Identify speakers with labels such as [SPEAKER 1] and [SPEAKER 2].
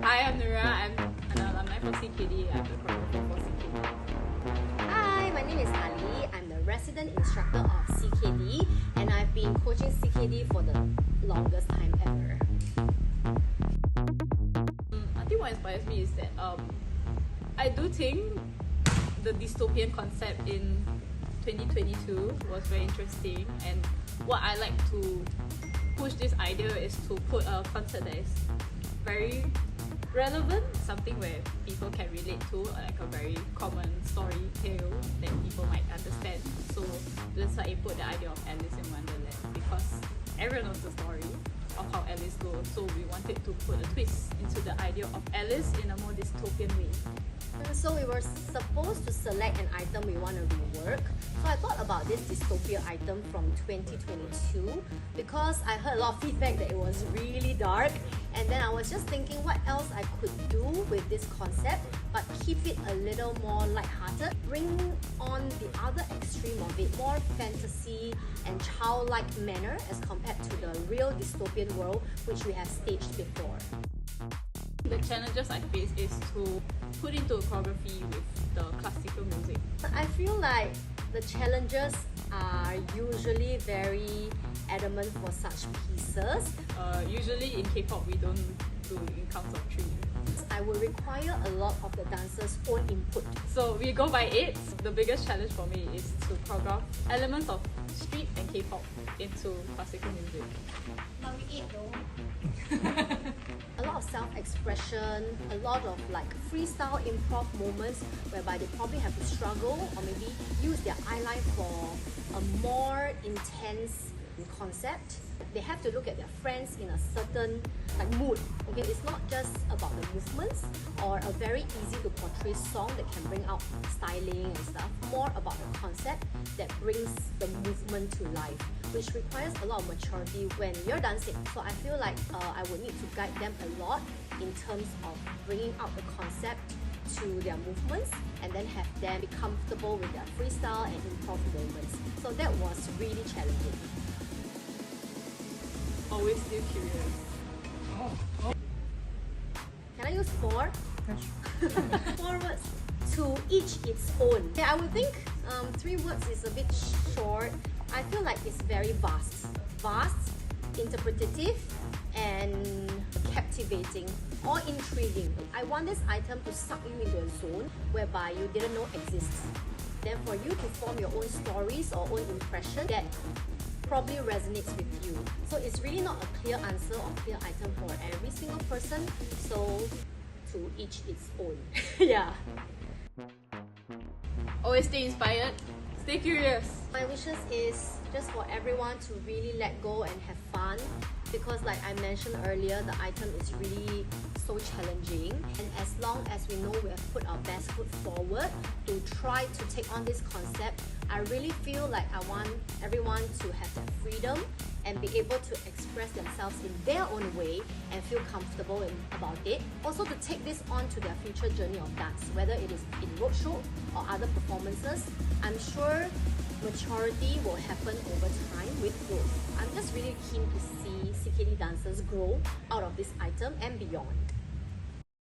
[SPEAKER 1] Hi, I'm Nura. I'm an alumni for CKD. I'm the choreographer for CKD.
[SPEAKER 2] Hi, my name is Ah Lee. I'm the resident instructor of CKD and I've been coaching CKD for the longest time ever.
[SPEAKER 1] I think what inspires me is that I do think the dystopian concept in 2022 was very interesting, and what I like to push this idea is to put a concept that is very relevant, something where people can relate to, like a very common story tale that people might understand. So that's why I put the idea of Alice in Wonderland, because everyone knows the story of how Alice goes, so we wanted to put a twist into the idea of Alice in a more dystopian way.
[SPEAKER 2] So we were supposed to select an item we want to rework. So I thought about this dystopia item from 2022 because I heard a lot of feedback that it was really dark, and then I was just thinking what else I could do with this concept but keep it a little more lighthearted, bring on the other extreme of it, more fantasy and childlike manner as compared to the real dystopian world which we have staged before.
[SPEAKER 1] The challenges I face is to put into a choreography with the classical music.
[SPEAKER 2] I feel like the challenges are usually very adamant for such pieces.
[SPEAKER 1] Usually in K-pop we don't do in counts of 3.
[SPEAKER 2] I will require a lot of the dancers' own input.
[SPEAKER 1] So we go by 8. The biggest challenge for me is to choreograph elements of street and K-pop into classical music.
[SPEAKER 2] But we 8 though. A lot of self-expression, a lot of like freestyle improv moments whereby they probably have to struggle or maybe use their eyeline for a more intense concept. They have to look at their friends in a certain like mood. Okay, it's not just about the movements or a very easy to portray song that can bring out styling and stuff. More about the concept that brings the movement to life, which requires a lot of maturity when you're dancing. So I feel like I would need to guide them a lot in terms of bringing out the concept to their movements and then have them be comfortable with their freestyle and improv moments. So that was really challenging.
[SPEAKER 1] Always still curious.
[SPEAKER 2] Can I use 4? 4 words. To each its own. Yeah, I would think 3 words is a bit short. I feel like it's very vast. Vast, interpretative, and captivating or intriguing. I want this item to suck you into a zone whereby you didn't know exists. Then for you to form your own stories or own impression that probably resonates with you. So it's really not a clear answer or clear item for every single person. So to each its own. Yeah.
[SPEAKER 1] Always stay inspired, stay curious.
[SPEAKER 2] My wishes is just for everyone to really let go and have fun, because like I mentioned earlier, the item is really so challenging, and as long as we know we have put our best foot forward to try to take on this concept, I really feel like I want everyone to have that freedom and be able to express themselves in their own way and feel comfortable about it. Also to take this on to their future journey of dance, whether it is in roadshow or other performances. I'm sure maturity will happen over time with growth. I'm just really keen to see CKD dancers grow out of this item and beyond.